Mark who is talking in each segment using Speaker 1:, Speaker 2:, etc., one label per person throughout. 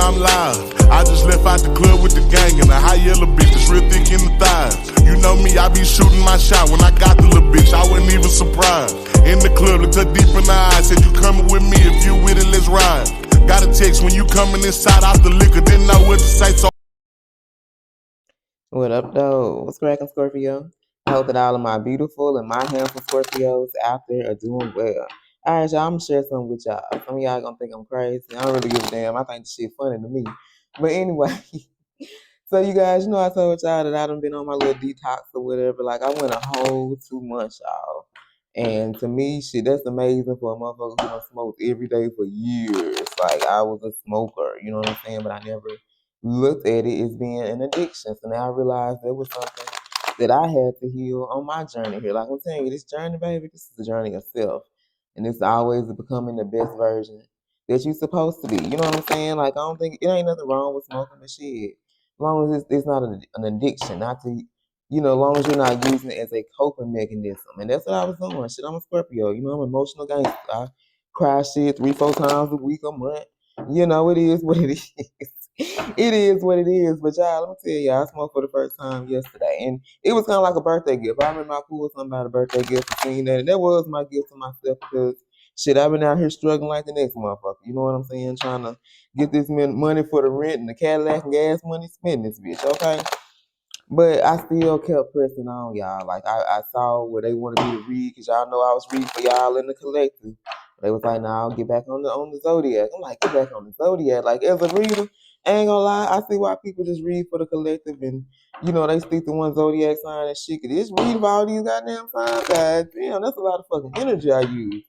Speaker 1: I'm live. I just left out the club with the gang and a high yellow bitch that's real thick in the thighs. You know me, I be shooting my shot. When I got the little bitch, I wasn't even surprised. In the club, looked her deep in the eyes, said you coming with me, if you with it, let's ride. Got a text when you coming inside out the liquor, didn't know what to say, so.
Speaker 2: What up, though? What's cracking, Scorpio? I hope that all of my beautiful and my handsome Scorpios out there are doing well. All right, y'all, I'm gonna share something with y'all. Some of y'all gonna think I'm crazy. I don't really give a damn. I think the shit funny to me. But anyway, so you guys, you know I told y'all that I done been on my little detox or whatever. Like, I went a whole 2 months, y'all. And to me, shit, that's amazing for a motherfucker who done smoked every day for years. Like, I was a smoker, you know what I'm saying? But I never looked at it as being an addiction. So now I realized there was something that I had to heal on my journey here. Like I'm telling you, this journey, baby, this is a journey of self. And it's always becoming the best version that you're supposed to be. You know what I'm saying? Like, I don't think it ain't nothing wrong with smoking the shit. As long as it's not an addiction, not to, you know, as long as you're not using it as a coping mechanism. And that's what I was doing. Shit, I'm a Scorpio. You know, I'm an emotional gangster. I cry shit 3-4 times a week, a month. You know, it is what it is. It is what it is. But y'all, let me tell y'all, I smoked for the first time yesterday. And it was kind of like a birthday gift. I remember I pulled somebody a birthday gift for seeing that. And that was my gift to myself because, shit, I've been out here struggling like the next motherfucker. You know what I'm saying? Trying to get this money for the rent and the Cadillac and gas money, spend this bitch, okay? But I still kept pressing on, y'all. Like, I saw what they wanted me to read, because y'all know I was reading for y'all in the collective. They was like, nah, I'll get back on the Zodiac. I'm like, get back on the Zodiac. Like, as a reader, I ain't gonna lie, I see why people just read for the collective and, you know, they stick to one Zodiac sign and shit. Just read about all these goddamn signs, guys. Damn, that's a lot of fucking energy I use.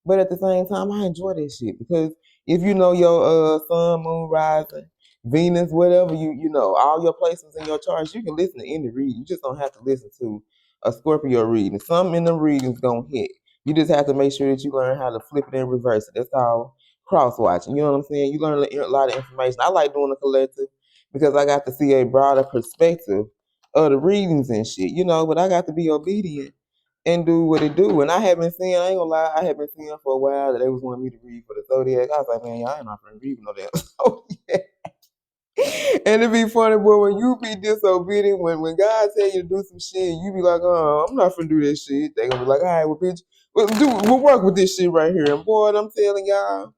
Speaker 2: But at the same time, I enjoy this shit because if you know your sun, moon, rising, Venus, whatever, you know, all your placements in your charts, you can listen to any reading. You just don't have to listen to a Scorpio reading. Something in the readings gonna hit. You just have to make sure that you learn how to flip it and reverse it. That's all cross watching. You know what I'm saying? You learn a lot of information. I like doing a collective because I got to see a broader perspective of the readings and shit, you know, but I got to be obedient and do what it do. And I have been seeing, I ain't gonna lie, I have been seeing for a while that they was wanting me to read for the Zodiac. I was like, man, y'all ain't not finna read no damn Zodiac. And it be funny, boy, when you be disobedient, when God tell you to do some shit, you be like, oh, I'm not finna do this shit. They gonna be like, all right, well, bitch, we'll work with this shit right here. And boy, I'm telling y'all,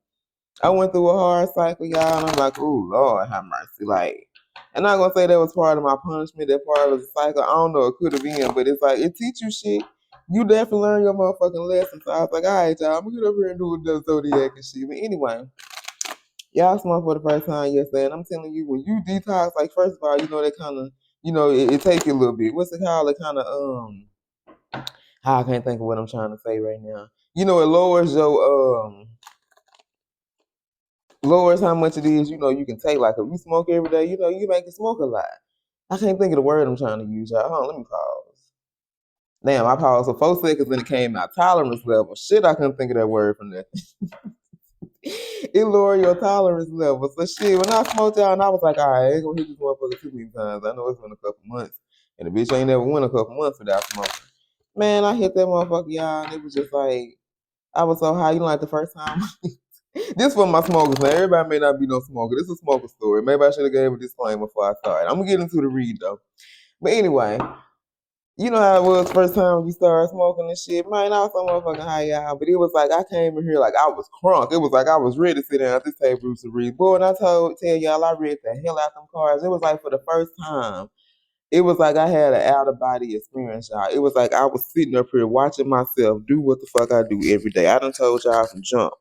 Speaker 2: I went through a hard cycle, y'all, and I'm like, oh, Lord, have mercy. Like, and I'm not gonna say that was part of my punishment, that part of the cycle. I don't know, it could have been, but it's like, it teach you shit. You definitely learn your motherfucking lesson. So I was like, all right, y'all, I'm gonna get over here and do the Zodiac and shit. But anyway, y'all smoked for the first time yesterday, and I'm telling you, when you detox, like, first of all, you know, they kind of, you know, it take you a little bit. What's it called? It kind of, I can't think of what I'm trying to say right now. You know, it lowers how much it is, you know, you can take. Like, if you smoke every day, you know, you make it smoke a lot. I can't think of the word I'm trying to use, y'all. Hold on, let me pause. Damn, I paused for 4 seconds and it came out. Tolerance level. Shit, I couldn't think of that word from that. It lower your tolerance level. So shit, when I smoked out and I was like, all right, I ain't gonna hit this motherfucker too many times. I know it's been a couple months. And the bitch ain't never went a couple months without smoking. Man, I hit that motherfucker, y'all, and it was just like, I was so high, you know, like the first time. This for my smokers, man. Everybody may not be no smoker. This is a smoker story. Maybe I should have gave a disclaimer before I started. I'm gonna get into the read though. But anyway, you know how it was first time you started smoking and shit. Man, I was so motherfucking high, y'all. But it was like I came in here like I was crunk. It was like I was ready to sit down at this table to read. Boy, and I tell y'all I read the hell out them cards. It was like for the first time. It was like I had an out of body experience, y'all. It was like I was sitting up here watching myself do what the fuck I do every day. I done told y'all from jump.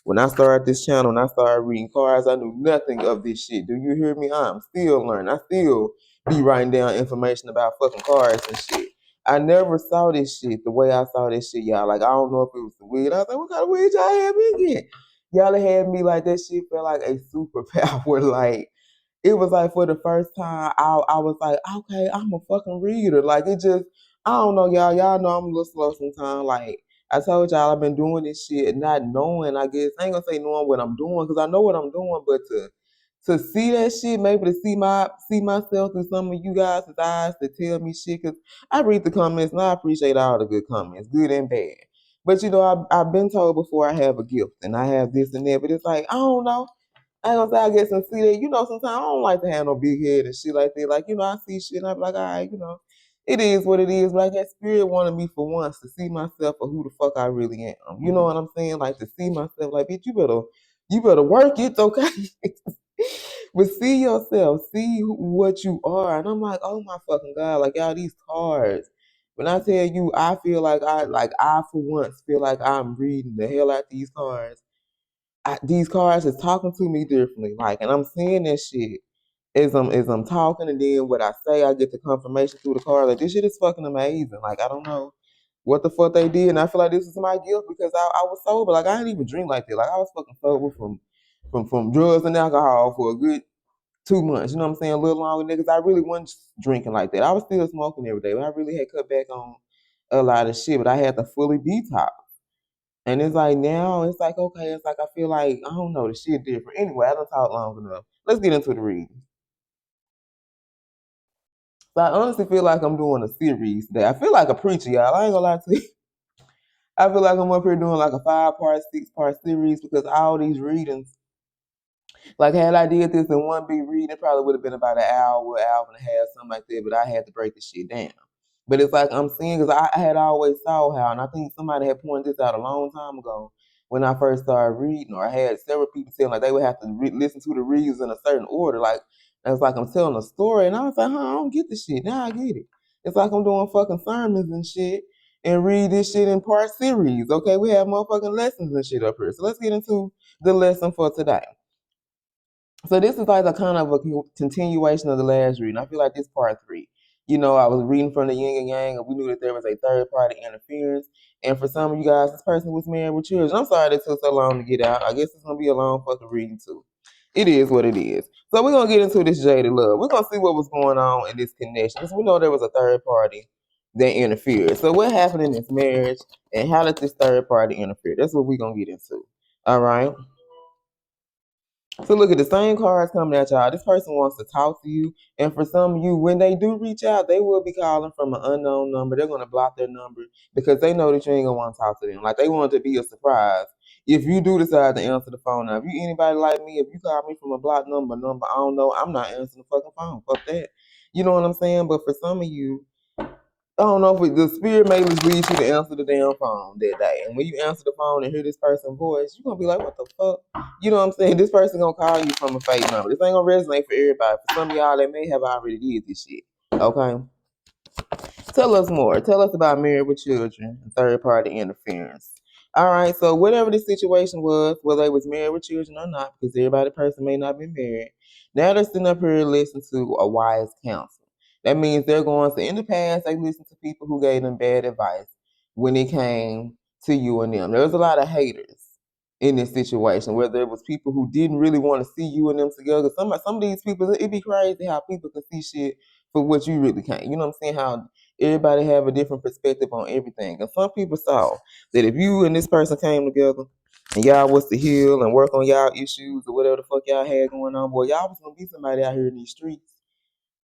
Speaker 2: When I started this channel and I started reading cards, I knew nothing of this shit. Do you hear me? I'm still learning. I still be writing down information about fucking cards and shit. I never saw this shit the way I saw this shit, y'all. Like, I don't know if it was the weed. I was like, what kind of weed y'all had me get? Y'all had me like that shit felt like a superpower. Like, it was like for the first time, I was like, okay, I'm a fucking reader. Like, it just, I don't know, y'all. Y'all know I'm a little slow sometimes. Like, I told y'all I've been doing this shit not knowing, I guess. I ain't gonna say knowing what I'm doing, because I know what I'm doing, but to see that shit, maybe to see myself through some of you guys' eyes to tell me shit, because I read the comments and I appreciate all the good comments, good and bad. But I've been told before I have a gift and I have this and that, but it's like, I don't know. I ain't gonna say I get some see that, sometimes I don't like to have no big head and shit like that. Like, I see shit and I be like, all right, it is what it is. Like that spirit wanted me for once to see myself for who the fuck I really am. You know what I'm saying? Like to see myself like, bitch, you better work it, okay? But see yourself, see what you are. And I'm like, oh my fucking God, like y'all, these cards. When I tell you, I feel like I for once feel like I'm reading the hell out these cards. These cards is talking to me differently, like, and I'm seeing that shit as I'm talking, and then what I say, I get the confirmation through the card. Like this shit is fucking amazing. Like I don't know what the fuck they did, and I feel like this is my gift because I was sober. Like I didn't even drink like that. Like I was fucking sober from drugs and alcohol for a good 2 months. You know what I'm saying? A little longer, niggas. I really wasn't drinking like that. I was still smoking every day, but I really had cut back on a lot of shit. But I had to fully detox. And it's like now, it's like, okay, it's like I feel like, I don't know, the shit different. Anyway, I don't talk long enough. Let's get into the reading. So I honestly feel like I'm doing a series today. I feel like a preacher, y'all. I ain't gonna lie to you. I feel like I'm up here doing like a 5-part, 6-part series because all these readings, like had I did this in one big reading, it probably would have been about an hour and a half, something like that. But I had to break the shit down. But it's like I'm seeing, because I had always saw how, and I think somebody had pointed this out a long time ago when I first started reading, or I had several people saying like they would have to listen to the reads in a certain order. Like it's like I'm telling a story, and I was like, I don't get this shit. Now I get it. It's like I'm doing fucking sermons and shit, and read this shit in part series. Okay, we have motherfucking lessons and shit up here. So let's get into the lesson for today. So this is like a kind of a continuation of the last reading. I feel like this part 3. I was reading from the yin and yang, and we knew that there was a third party interference. And for some of you guys, this person was married with children. I'm sorry it took so long to get out. I guess it's gonna be a long fucking reading too. It is what it is. So we're gonna get into this jaded love. We're gonna see what was going on in this connection. Because we know there was a third party that interfered. So what happened in this marriage, and how did this third party interfere? That's what we're gonna get into. All right. So look at the same cards coming at y'all. This person wants to talk to you. And for some of you, when they do reach out, they will be calling from an unknown number. They're going to block their number because they know that you ain't going to want to talk to them. Like they want it to be a surprise. If you do decide to answer the phone now, if you anybody like me, if you call me from a blocked number, I don't know, I'm not answering the fucking phone. Fuck that. You know what I'm saying? But for some of you, I don't know if the spirit may just lead you to answer the damn phone that day. And when you answer the phone and hear this person's voice, you're going to be like, what the fuck? You know what I'm saying? This person going to call you from a fake number. This ain't going to resonate for everybody. For some of y'all, they may have already did this shit. Okay? Tell us more. Tell us about married with children and third party interference. All right, so whatever the situation was, whether they was married with children or not, because everybody person may not be married, now they're sitting up here and listening to a wise counsel. That means they're going to, in the past, they listened to people who gave them bad advice when it came to you and them. There was a lot of haters in this situation, whether it was people who didn't really want to see you and them together. Some of these people, it'd be crazy how people can see shit for what you really can't. You know what I'm saying? How everybody have a different perspective on everything. And some people saw that if you and this person came together and y'all was to heal and work on y'all issues or whatever the fuck y'all had going on, boy, y'all was gonna be somebody out here in these streets.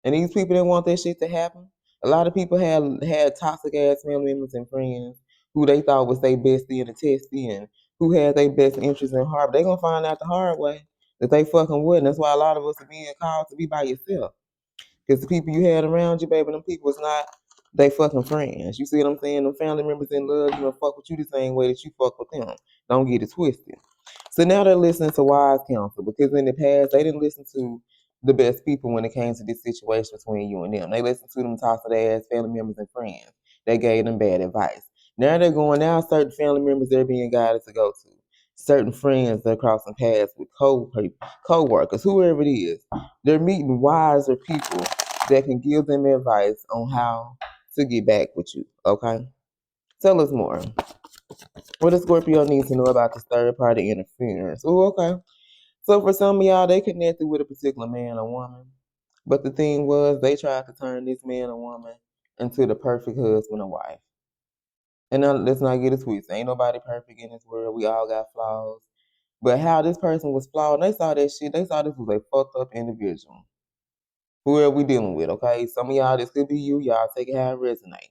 Speaker 2: And these people didn't want that shit to happen. A lot of people had toxic ass family members and friends who they thought was their bestie and a testie and who had their best interests in heart. But they gonna find out the hard way that they fucking wouldn't. That's why a lot of us are being called to be by yourself. Because the people you had around you, baby, them people was not they fucking friends. You see what I'm saying? Them family members in love, you know, fuck with you the same way that you fuck with them. Don't get it twisted. So now they're listening to wise counsel because in the past they didn't listen to the best people when it came to this situation between you and them. They listened to them toxic ass family members and friends. They gave them bad advice. Now they're going out, certain family members they're being guided to go to. Certain friends they're crossing paths with co-workers, whoever it is. They're meeting wiser people that can give them advice on how to get back with you. Okay? Tell us more. What does Scorpio need to know about this third party interference? Oh, okay. So for some of y'all, they connected with a particular man or woman. But the thing was, they tried to turn this man or woman into the perfect husband or wife. And now, let's not get it twisted. Ain't nobody perfect in this world. We all got flaws. But how this person was flawed, they saw that shit. They saw this was a fucked up individual. Who are we dealing with, okay? Some of y'all, this could be you. Y'all take it how it resonate.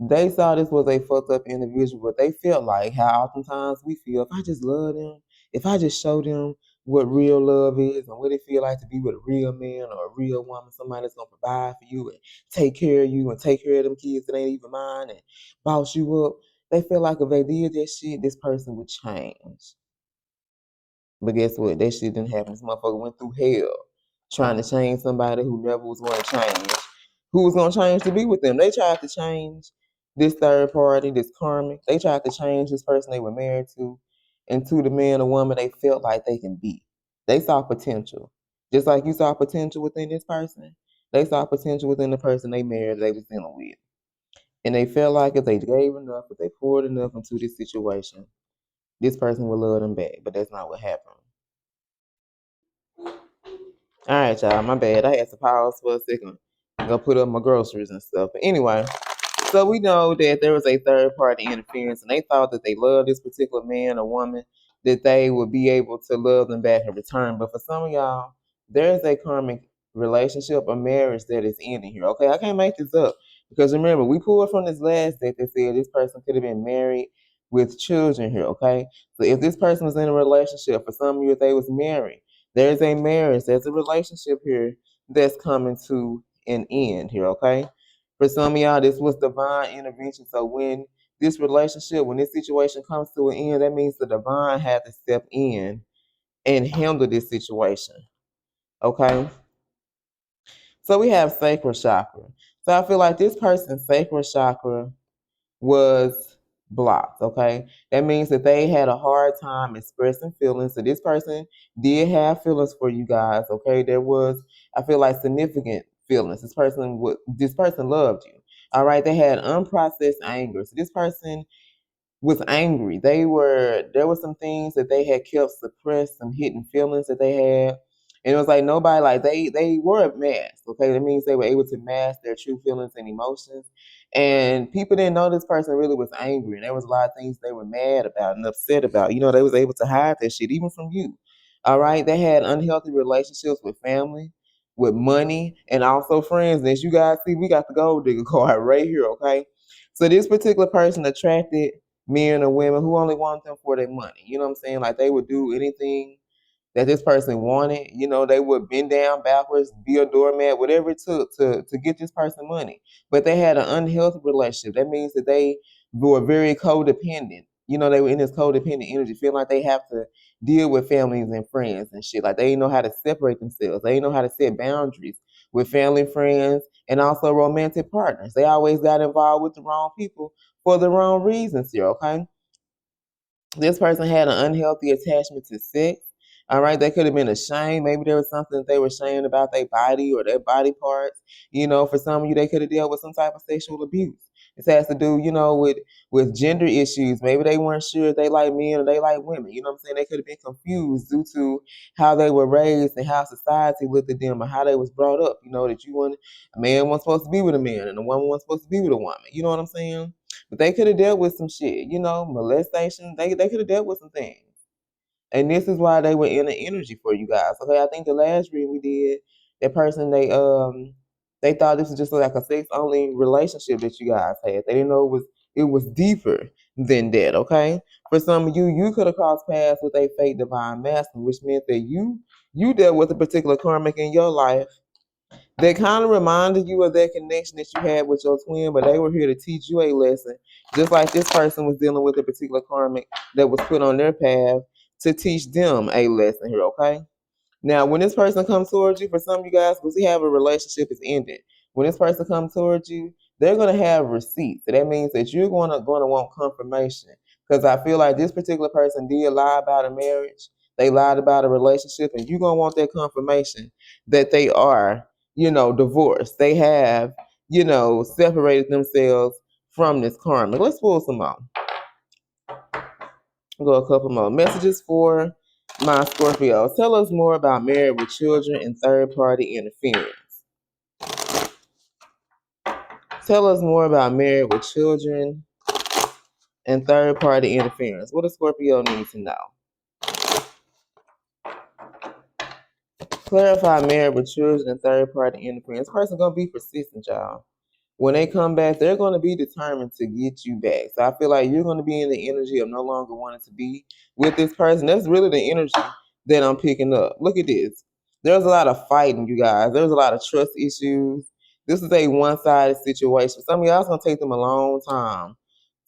Speaker 2: They saw this was a fucked up individual, but they felt like how oftentimes we feel, if I just love them, if I just show them what real love is and what it feel like to be with a real man or a real woman, somebody that's gonna provide for you and take care of you and take care of them kids that ain't even mine and boss you up. They feel like if they did that shit, this person would change. But guess what? That shit didn't happen. This motherfucker went through hell trying to change somebody who never was going to change. Who was going to change to be with them? They tried to change this third party, this karmic. They tried to change this person they were married to into the man or woman they felt like they can be. They saw potential. Just like you saw potential within this person, they saw potential within the person they married they was dealing with. And they felt like if they gave enough, if they poured enough into this situation, this person would love them back. But that's not what happened. All right, y'all. My bad. I had to pause for a second. Go put up my groceries and stuff. But anyway, so we know that there was a third party interference, and they thought that they loved this particular man or woman, that they would be able to love them back in return. But for some of y'all, there is a karmic relationship or marriage that is ending here. Okay, I can't make this up because remember, we pulled from this last deck that said this person could have been married with children here. Okay, so if this person was in a relationship, for some of you, if they was married, there's a marriage, there's a relationship here that's coming to an end here. Okay. For some of y'all, this was divine intervention. So when this relationship, when this situation comes to an end, that means the divine had to step in and handle this situation. Okay? So we have sacral chakra. So I feel like this person's sacral chakra was blocked. Okay? That means that they had a hard time expressing feelings. So this person did have feelings for you guys. Okay? There was, I feel like, significant feelings. This person loved you. All right, they had unprocessed anger. So this person was angry. There were some things that they had kept suppressed, some hidden feelings that they had. And it was like nobody, like they were masked. Okay. That means they were able to mask their true feelings and emotions. And people didn't know this person really was angry. And there was a lot of things they were mad about and upset about. You know, they was able to hide that shit, even from you. All right. They had unhealthy relationships with family, with money, and also friends. And as you guys see, we got the gold digger card right here. Okay. So this particular person attracted men or women who only want them for their money. You know what I'm saying? Like they would do anything that this person wanted. You know, they would bend down backwards, be a doormat, whatever it took to get this person money. But they had an unhealthy relationship. That means that they were very codependent. You know, they were in this codependent energy, feeling like they have to deal with families and friends and shit. Like they didn't know how to separate themselves. They didn't know how to set boundaries with family, friends, and also romantic partners. They always got involved with the wrong people for the wrong reasons here, okay? This person had an unhealthy attachment to sex. All right, they could have been ashamed. Maybe there was something that they were ashamed about their body or their body parts. You know, for some of you, they could have dealt with some type of sexual abuse. This has to do, you know, with gender issues. Maybe they weren't sure if they like men or they like women. You know what I'm saying? They could have been confused due to how they were raised and how society looked at them or how they was brought up. You know, that a man wasn't supposed to be with a man and a woman wasn't supposed to be with a woman. You know what I'm saying? But they could have dealt with some shit, you know, molestation. They could have dealt with some things. And this is why they were in the energy for you guys. Okay, I think the last read we did, that person they thought this was just like a sex only relationship that you guys had. They didn't know it was deeper than that, okay? For some of you, you could have crossed paths with a fake divine masculine, which meant that you dealt with a particular karmic in your life that kind of reminded you of that connection that you had with your twin, but they were here to teach you a lesson, just like this person was dealing with a particular karmic that was put on their path to teach them a lesson here, okay? Now, when this person comes towards you, for some of you guys, because we have a relationship is ended. When this person comes towards you, they're gonna have receipts. So that means that you're gonna want confirmation. Because I feel like this particular person did lie about a marriage, they lied about a relationship, and you're gonna want that confirmation that they are, you know, divorced. They have, you know, separated themselves from this karma. Let's pull some more. Go a couple more messages for my Scorpio. Tell us more about married with children and third party interference. Tell us more about married with children and third party interference. What does Scorpio need to know? Clarify married with children and third party interference. This person gonna be persistent, y'all. When they come back, they're gonna be determined to get you back. So I feel like you're gonna be in the energy of no longer wanting to be with this person. That's really the energy that I'm picking up. Look at this. There's a lot of fighting, you guys. There's a lot of trust issues. This is a one-sided situation. Some of y'all, it's gonna take them a long time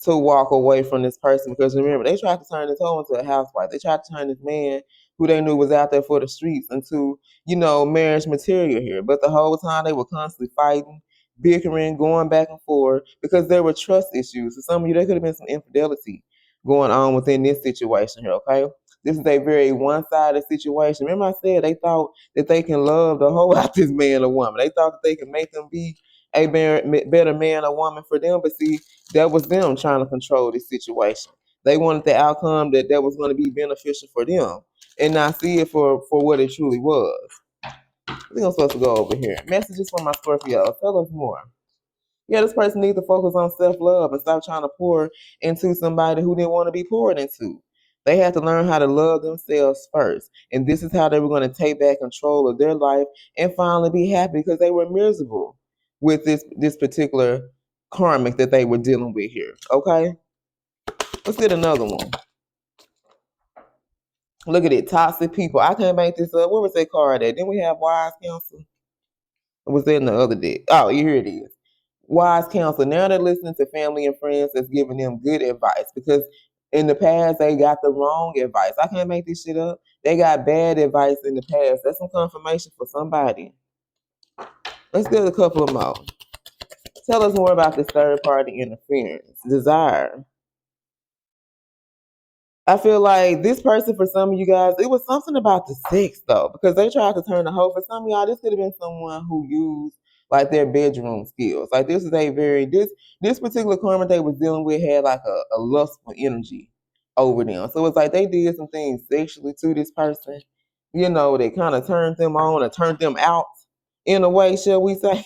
Speaker 2: to walk away from this person because remember, they tried to turn this hoe into a housewife. They tried to turn this man who they knew was out there for the streets into, marriage material here. But the whole time they were constantly fighting, bickering, going back and forth because there were trust issues. For some of you, there could have been some infidelity going on within this situation here, okay? This is a very one-sided situation. Remember I said they thought that they can love the whole out this man or woman. They thought that they could make them be a better man or woman for them. But see, that was them trying to control this situation. They wanted the outcome that was going to be beneficial for them and not see it for what it truly was. I think I'm supposed to go over here. Messages from my Scorpio. Tell us more. Yeah, this person needs to focus on self-love and stop trying to pour into somebody who didn't want to be poured into. They had to learn how to love themselves first. And this is how they were going to take back control of their life and finally be happy because they were miserable with this particular karmic that they were dealing with here. Okay? Let's get another one. Look at it. Toxic people. I can't make this up. Where was that card at? Didn't we have wise counsel? It was in the other deck. Oh, here it is. Wise counsel. Now they're listening to family and friends that's giving them good advice because in the past they got the wrong advice. I can't make this shit up. They got bad advice in the past. That's some confirmation for somebody. Let's get a couple of more. Tell us more about this third party interference. Desire. I feel like this person, for some of you guys, it was something about the sex though, because they tried to turn the hoe. For some of y'all, this could have been someone who used like their bedroom skills. Like this is a very this particular karma they was dealing with had like a lustful energy over them. So it's like they did some things sexually to this person. They kind of turned them on or turned them out in a way, shall we say?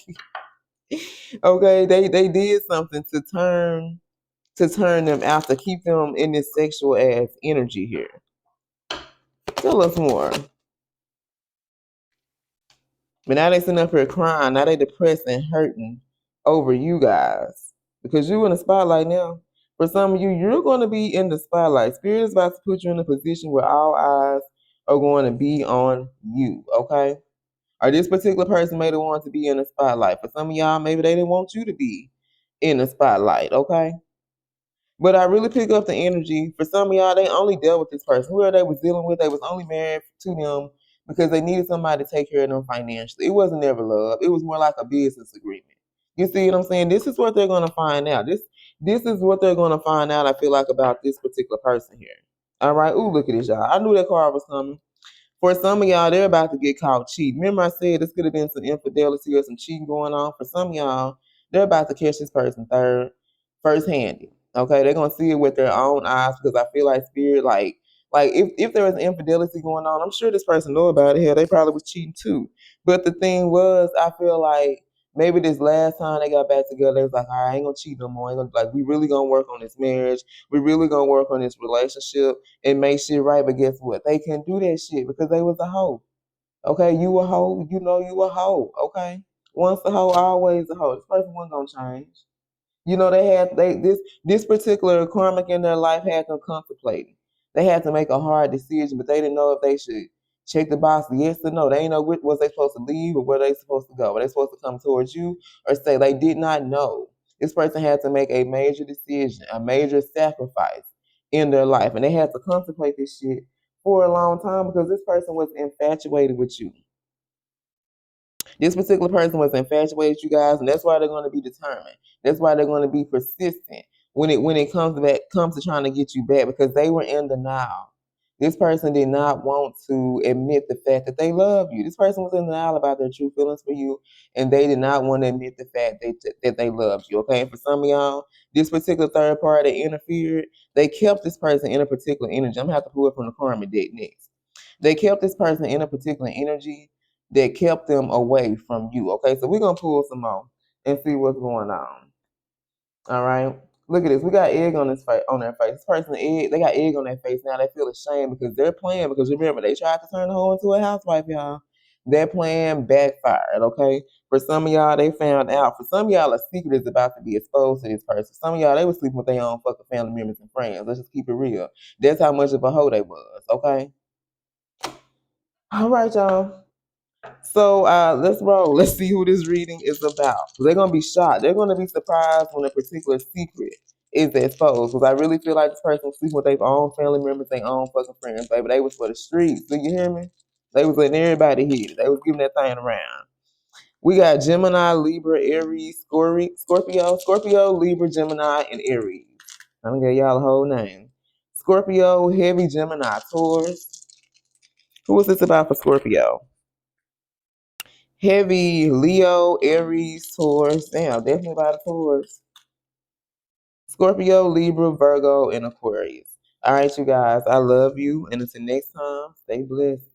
Speaker 2: Okay, they did something to turn them out, to keep them in this sexual ass energy here. Tell us more. But now they sitting up here crying. Now they depressed and hurting over you guys. Because you in the spotlight now. For some of you, you're going to be in the spotlight. Spirit is about to put you in a position where all eyes are going to be on you, okay? Or this particular person may have wanted to be in the spotlight. For some of y'all, maybe they didn't want you to be in the spotlight, okay? But I really pick up the energy. For some of y'all, they only dealt with this person. Whoever they was dealing with, they was only married to them because they needed somebody to take care of them financially. It wasn't ever love. It was more like a business agreement. You see what I'm saying? This is what they're gonna find out. This is what they're gonna find out, I feel like, about this particular person here. All right. Ooh, look at this, y'all. I knew that card was coming. For some of y'all, they're about to get caught cheating. Remember I said this could have been some infidelity or some cheating going on. For some of y'all, they're about to catch this person first-handed. Okay, they're gonna see it with their own eyes because I feel like spirit, like if there was infidelity going on, I'm sure this person knew about it. Hell, they probably was cheating too. But the thing was, I feel like maybe this last time they got back together, they was like, all right, I ain't gonna cheat no more. We really gonna work on this marriage. We really gonna work on this relationship and make shit right. But guess what? They can't do that shit because they was a hoe. Okay, you a hoe, you a hoe. Okay, once a hoe, always a hoe. This person wasn't gonna change. This particular karmic in their life had them contemplating. They had to make a hard decision, but they didn't know if they should check the box yes or no. They didn't know was they supposed to leave or where they supposed to go. Were they supposed to come towards you or stay? They did not know. This person had to make a major decision, a major sacrifice in their life, and they had to contemplate this shit for a long time because this person was infatuated with you. This particular person was infatuated with you guys, and that's why they're going to be determined. That's why they're going to be persistent when it comes to trying to get you back because they were in denial. This person did not want to admit the fact that they love you. This person was in denial about their true feelings for you, and they did not want to admit the fact that they loved you. Okay, and for some of y'all, this particular third party that interfered, they kept this person in a particular energy. I'm gonna have to pull it from the karma deck next. They kept this person in a particular energy that kept them away from you. Okay, so we're gonna pull some more and see what's going on. All right. Look at this. We got egg on their face. This person, egg, they got egg on their face now. They feel ashamed because they're playing. Because remember, they tried to turn the hoe into a housewife, y'all. Their plan backfired, okay? For some of y'all, they found out. For some of y'all, a secret is about to be exposed to this person. Some of y'all, they were sleeping with their own fucking family members and friends. Let's just keep it real. That's how much of a hoe they was, okay? All right, y'all. So let's roll. Let's see who this reading is about. They're gonna be shocked. They're gonna be surprised when a particular secret is exposed. Because I really feel like this person was sleeping with their own family members, their own fucking friends, baby. They was for the streets. Do you hear me? They was letting everybody hit it. They was giving that thing around. We got Gemini, Libra, Aries, Scorpio, Libra, Gemini, and Aries. I'm gonna give y'all a whole name. Scorpio, heavy Gemini, Taurus. Who is this about for Scorpio? Heavy Leo, Aries, Taurus. Damn, definitely about Taurus. Scorpio, Libra, Virgo, and Aquarius. All right, you guys. I love you. And until next time, stay blessed.